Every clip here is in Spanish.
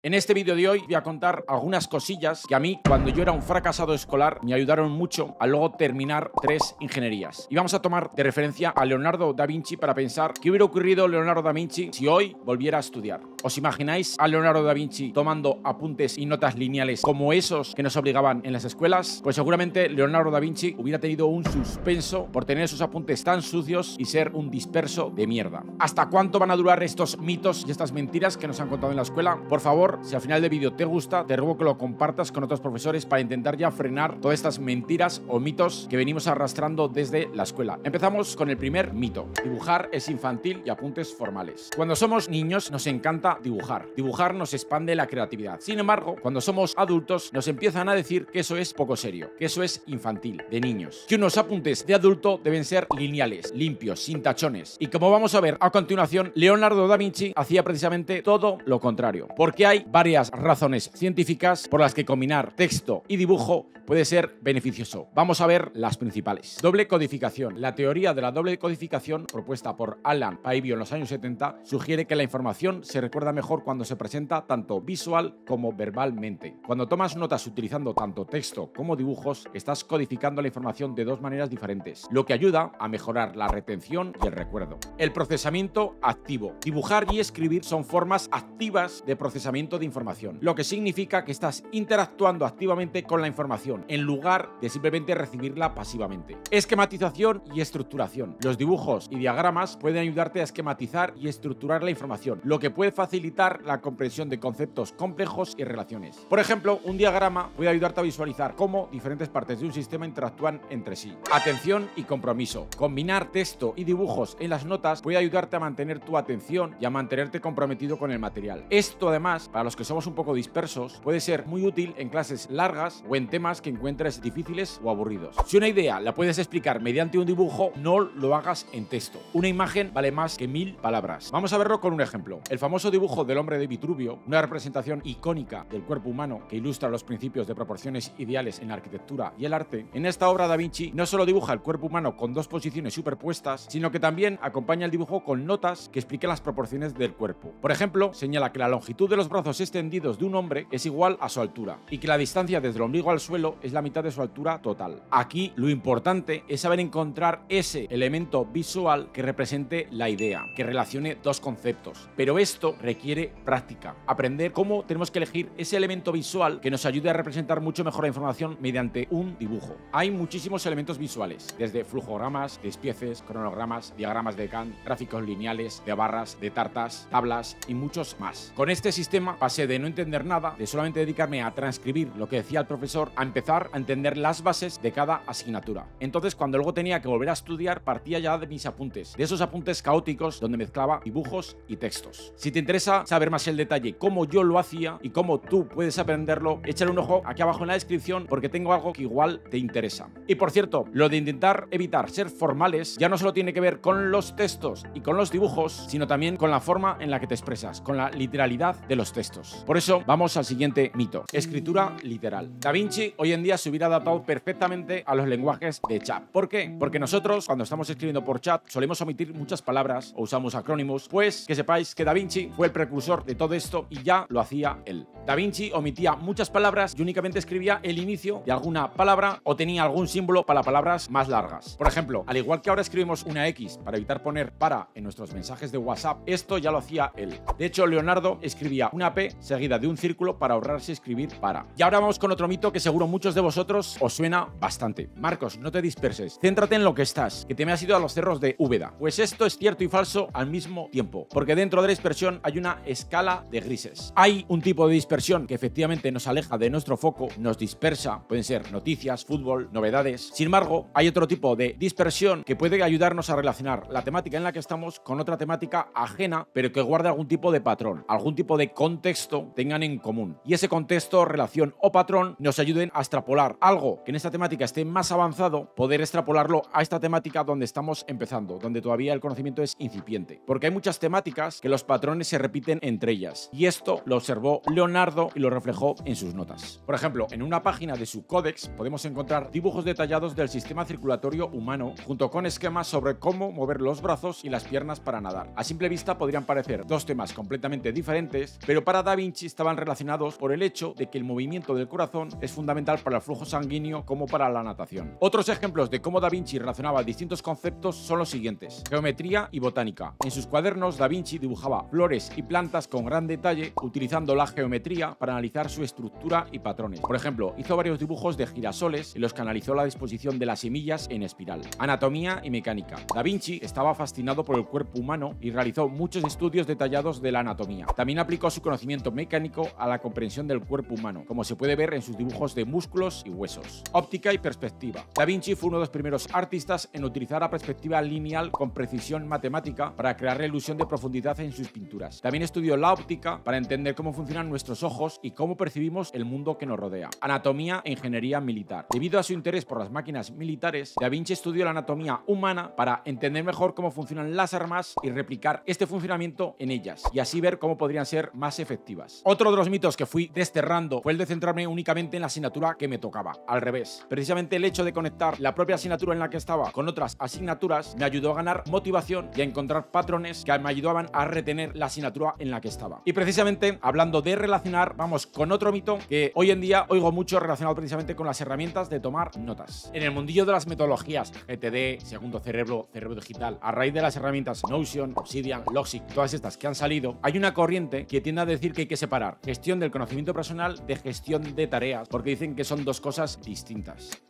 En este vídeo de hoy voy a contar algunas cosillas que a mí, cuando yo era un fracasado escolar, me ayudaron mucho a luego terminar 3 ingenierías. Y vamos a tomar de referencia a Leonardo da Vinci para pensar qué hubiera ocurrido Leonardo da Vinci si hoy volviera a estudiar. ¿Os imagináis a Leonardo da Vinci tomando apuntes y notas lineales como esos que nos obligaban en las escuelas? Pues seguramente Leonardo da Vinci hubiera tenido un suspenso por tener esos apuntes tan sucios y ser un disperso de mierda. ¿Hasta cuánto van a durar estos mitos y estas mentiras que nos han contado en la escuela? Por favor, si al final del vídeo te gusta, te ruego que lo compartas con otros profesores para intentar ya frenar todas estas mentiras o mitos que venimos arrastrando desde la escuela. Empezamos con el primer mito. Dibujar es infantil y apuntes formales. Cuando somos niños nos encanta dibujar. Dibujar nos expande la creatividad. Sin embargo, cuando somos adultos nos empiezan a decir que eso es poco serio, que eso es infantil, de niños. Que unos apuntes de adulto deben ser lineales, limpios, sin tachones. Y como vamos a ver a continuación, Leonardo da Vinci hacía precisamente todo lo contrario. Porque hay varias razones científicas por las que combinar texto y dibujo puede ser beneficioso. Vamos a ver las principales. Doble codificación. La teoría de la doble codificación, propuesta por Alan Paivio en los años 70, sugiere que la información se recuerda mejor cuando se presenta tanto visual como verbalmente. Cuando tomas notas utilizando tanto texto como dibujos, estás codificando la información de dos maneras diferentes, lo que ayuda a mejorar la retención y el recuerdo. El procesamiento activo. Dibujar y escribir son formas activas de procesamiento de información, lo que significa que estás interactuando activamente con la información en lugar de simplemente recibirla pasivamente. Esquematización y estructuración. Los dibujos y diagramas pueden ayudarte a esquematizar y estructurar la información, lo que puede facilitar la comprensión de conceptos complejos y relaciones. Por ejemplo, un diagrama puede ayudarte a visualizar cómo diferentes partes de un sistema interactúan entre sí. Atención y compromiso. Combinar texto y dibujos en las notas puede ayudarte a mantener tu atención y a mantenerte comprometido con el material. Esto además, para los que somos un poco dispersos, puede ser muy útil en clases largas o en temas que encuentres difíciles o aburridos. Si una idea la puedes explicar mediante un dibujo, no lo hagas en texto. Una imagen vale más que 1000 palabras. Vamos a verlo con un ejemplo. El famoso dibujo del hombre de Vitruvio, una representación icónica del cuerpo humano que ilustra los principios de proporciones ideales en la arquitectura y el arte. En esta obra Da Vinci no solo dibuja el cuerpo humano con dos posiciones superpuestas, sino que también acompaña el dibujo con notas que expliquen las proporciones del cuerpo. Por ejemplo, señala que la longitud de los brazos extendidos de un hombre es igual a su altura y que la distancia desde el ombligo al suelo es la mitad de su altura total. Aquí lo importante es saber encontrar ese elemento visual que represente la idea, que relacione dos conceptos. Pero esto requiere práctica, aprender cómo tenemos que elegir ese elemento visual que nos ayude a representar mucho mejor la información mediante un dibujo. Hay muchísimos elementos visuales, desde flujogramas, despieces, cronogramas, diagramas de Gantt, gráficos lineales, de barras, de tartas, tablas y muchos más. Con este sistema pasé de no entender nada, de solamente dedicarme a transcribir lo que decía el profesor, a empezar a entender las bases de cada asignatura. Entonces, cuando luego tenía que volver a estudiar, partía ya de mis apuntes, de esos apuntes caóticos donde mezclaba dibujos y textos. Si te interesa saber más el detalle cómo yo lo hacía y cómo tú puedes aprenderlo, échale un ojo aquí abajo en la descripción porque tengo algo que igual te interesa. Y por cierto, lo de intentar evitar ser formales ya no solo tiene que ver con los textos y con los dibujos, sino también con la forma en la que te expresas, con la literalidad de los textos. Por eso vamos al siguiente mito: escritura literal. Da Vinci hoy en día se hubiera adaptado perfectamente a los lenguajes de chat. ¿Por qué? Porque nosotros, cuando estamos escribiendo por chat, solemos omitir muchas palabras o usamos acrónimos. Pues que sepáis que Da Vinci fue el precursor de todo esto y ya lo hacía él. Da Vinci omitía muchas palabras y únicamente escribía el inicio de alguna palabra o tenía algún símbolo para palabras más largas. Por ejemplo, al igual que ahora escribimos una X para evitar poner para en nuestros mensajes de WhatsApp, esto ya lo hacía él. De hecho, Leonardo escribía una P seguida de un círculo para ahorrarse escribir para. Y ahora vamos con otro mito que seguro muchos de vosotros os suena bastante. Marcos, no te disperses, céntrate en lo que estás, que te me has ido a los cerros de Úbeda. Pues esto es cierto y falso al mismo tiempo, porque dentro de la dispersión hay una escala de grises. Hay un tipo de dispersión que efectivamente nos aleja de nuestro foco, nos dispersa, pueden ser noticias, fútbol, novedades. Sin embargo, hay otro tipo de dispersión que puede ayudarnos a relacionar la temática en la que estamos con otra temática ajena, pero que guarde algún tipo de patrón, algún tipo de contexto tengan en común. Y ese contexto, relación o patrón nos ayuden a extrapolar algo que en esta temática esté más avanzado, poder extrapolarlo a esta temática donde estamos empezando, donde todavía el conocimiento es incipiente. Porque hay muchas temáticas que los patrones se se repiten entre ellas. Y esto lo observó Leonardo y lo reflejó en sus notas. Por ejemplo, en una página de su códex podemos encontrar dibujos detallados del sistema circulatorio humano junto con esquemas sobre cómo mover los brazos y las piernas para nadar. A simple vista podrían parecer dos temas completamente diferentes, pero para Da Vinci estaban relacionados por el hecho de que el movimiento del corazón es fundamental para el flujo sanguíneo como para la natación. Otros ejemplos de cómo Da Vinci relacionaba distintos conceptos son los siguientes: geometría y botánica. En sus cuadernos, Da Vinci dibujaba flores y plantas con gran detalle utilizando la geometría para analizar su estructura y patrones. Por ejemplo, hizo varios dibujos de girasoles en los que analizó la disposición de las semillas en espiral. Anatomía y mecánica. Da Vinci estaba fascinado por el cuerpo humano y realizó muchos estudios detallados de la anatomía. También aplicó su conocimiento mecánico a la comprensión del cuerpo humano, como se puede ver en sus dibujos de músculos y huesos. Óptica y perspectiva. Da Vinci fue uno de los primeros artistas en utilizar la perspectiva lineal con precisión matemática para crear la ilusión de profundidad en sus pinturas. También estudió la óptica para entender cómo funcionan nuestros ojos y cómo percibimos el mundo que nos rodea. Anatomía e ingeniería militar. Debido a su interés por las máquinas militares, Da Vinci estudió la anatomía humana para entender mejor cómo funcionan las armas y replicar este funcionamiento en ellas, y así ver cómo podrían ser más efectivas. Otro de los mitos que fui desterrando fue el de centrarme únicamente en la asignatura que me tocaba. Al revés, precisamente el hecho de conectar la propia asignatura en la que estaba con otras asignaturas me ayudó a ganar motivación y a encontrar patrones que me ayudaban a retener la asignatura en la que estaba. Y precisamente hablando de relacionar, vamos con otro mito que hoy en día oigo mucho relacionado precisamente con las herramientas de tomar notas. En el mundillo de las metodologías GTD, Segundo Cerebro, Cerebro Digital, a raíz de las herramientas Notion, Obsidian, Logic, todas estas que han salido, hay una corriente que tiende a decir que hay que separar gestión del conocimiento personal de gestión de tareas, porque dicen que son dos cosas distintas.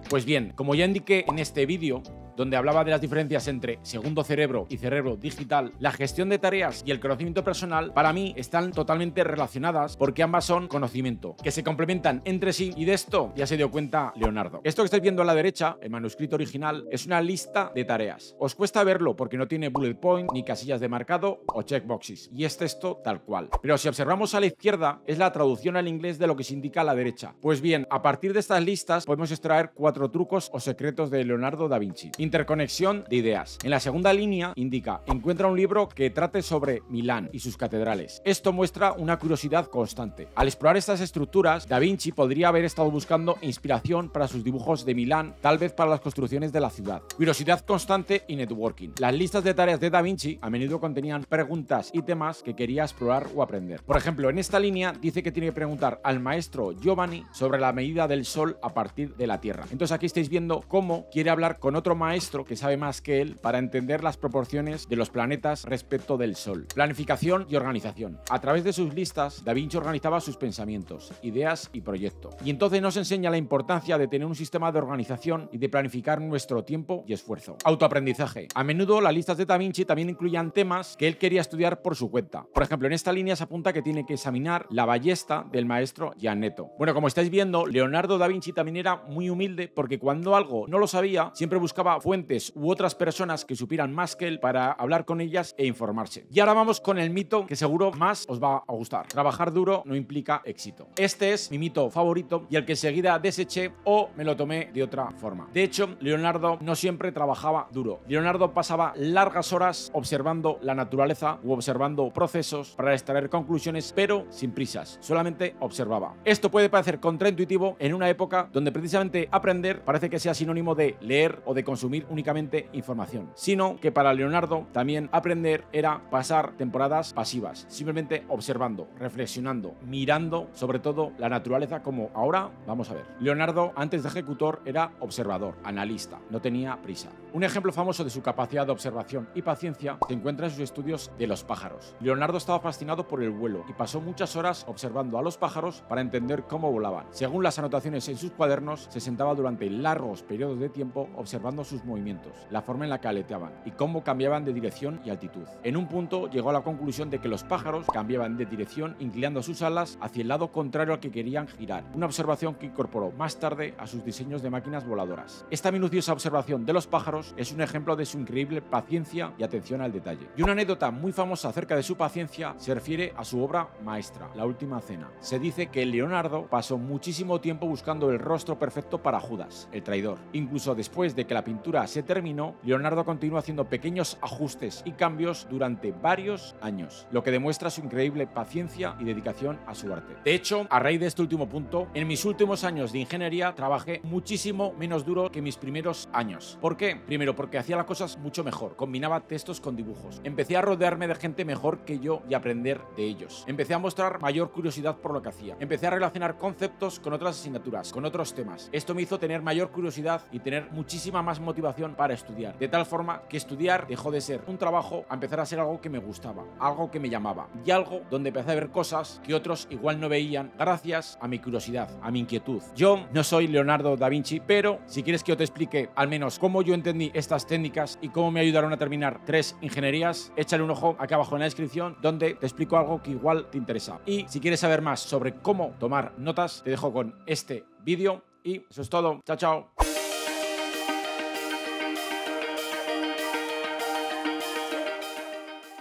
Pues bien, como ya indiqué en este vídeo, donde hablaba de las diferencias entre segundo cerebro y cerebro digital, la gestión de tareas y el conocimiento personal para mí están totalmente relacionadas porque ambas son conocimiento, que se complementan entre sí, y de esto ya se dio cuenta Leonardo. Esto que estáis viendo a la derecha, el manuscrito original, es una lista de tareas. Os cuesta verlo porque no tiene bullet point, ni casillas de marcado o checkboxes, y es texto tal cual. Pero si observamos a la izquierda, es la traducción al inglés de lo que se indica a la derecha. Pues bien, a partir de estas listas podemos extraer 4 trucos o secretos de Leonardo da Vinci. Interconexión de ideas. En la segunda línea indica: encuentra un libro que trate sobre Milán y sus catedrales. Esto muestra una curiosidad constante. Al explorar estas estructuras, Da Vinci podría haber estado buscando inspiración para sus dibujos de Milán, tal vez para las construcciones de la ciudad. Curiosidad constante y networking. Las listas de tareas de Da Vinci a menudo contenían preguntas y temas que quería explorar o aprender. Por ejemplo, en esta línea dice que tiene que preguntar al maestro Giovanni sobre la medida del Sol a partir de la Tierra. Entonces aquí estáis viendo cómo quiere hablar con otro maestro que sabe más que él para entender las proporciones de los planetas respecto del Sol. Planificación y organización. A través de sus listas, Da Vinci organizaba sus pensamientos, ideas y proyectos. Y entonces nos enseña la importancia de tener un sistema de organización y de planificar nuestro tiempo y esfuerzo. Autoaprendizaje. A menudo las listas de Da Vinci también incluían temas que él quería estudiar por su cuenta. Por ejemplo, en esta línea se apunta que tiene que examinar la ballesta del maestro Giannetto. Bueno, como estáis viendo, Leonardo da Vinci también era muy humilde porque cuando algo no lo sabía, siempre buscaba fuentes u otras personas que supieran más que él para hablar con ellas e informarse. Y ahora vamos con el mito que seguro más os va a gustar. Trabajar duro no implica éxito. Este es mi mito favorito y el que enseguida deseché o me lo tomé de otra forma. De hecho, Leonardo no siempre trabajaba duro. Leonardo pasaba largas horas observando la naturaleza u observando procesos para extraer conclusiones, pero sin prisas. Solamente observaba. Esto puede parecer contraintuitivo en una época donde precisamente aprender parece que sea sinónimo de leer o de consumir únicamente información, sino que para Leonardo también aprender era pasar temporadas pasivas, simplemente observando, reflexionando, mirando sobre todo la naturaleza, como ahora vamos a ver. Leonardo, antes de ejecutor, era observador, analista, no tenía prisa. Un ejemplo famoso de su capacidad de observación y paciencia se encuentra en sus estudios de los pájaros. Leonardo estaba fascinado por el vuelo y pasó muchas horas observando a los pájaros para entender cómo volaban. Según las anotaciones en sus cuadernos, se sentaba durante largos periodos de tiempo observando sus movimientos, la forma en la que aleteaban y cómo cambiaban de dirección y altitud. En un punto llegó a la conclusión de que los pájaros cambiaban de dirección inclinando sus alas hacia el lado contrario al que querían girar, una observación que incorporó más tarde a sus diseños de máquinas voladoras. Esta minuciosa observación de los pájaros es un ejemplo de su increíble paciencia y atención al detalle. Y una anécdota muy famosa acerca de su paciencia se refiere a su obra maestra, La Última Cena. Se dice que Leonardo pasó muchísimo tiempo buscando el rostro perfecto para Judas, el traidor. Incluso después de que la pintura asignatura se terminó, Leonardo continuó haciendo pequeños ajustes y cambios durante varios años, lo que demuestra su increíble paciencia y dedicación a su arte. De hecho, a raíz de este último punto, en mis últimos años de ingeniería trabajé muchísimo menos duro que mis primeros años. ¿Por qué? Primero, porque hacía las cosas mucho mejor, combinaba textos con dibujos. Empecé a rodearme de gente mejor que yo y aprender de ellos. Empecé a mostrar mayor curiosidad por lo que hacía. Empecé a relacionar conceptos con otras asignaturas, con otros temas. Esto me hizo tener mayor curiosidad y tener muchísima más motivación para estudiar. De tal forma que estudiar dejó de ser un trabajo a empezar a ser algo que me gustaba, algo que me llamaba y algo donde empecé a ver cosas que otros igual no veían gracias a mi curiosidad, a mi inquietud. Yo no soy Leonardo da Vinci, pero si quieres que yo te explique al menos cómo yo entendí estas técnicas y cómo me ayudaron a terminar 3 ingenierías, échale un ojo acá abajo en la descripción donde te explico algo que igual te interesa. Y si quieres saber más sobre cómo tomar notas, te dejo con este vídeo y eso es todo. Chao, chao.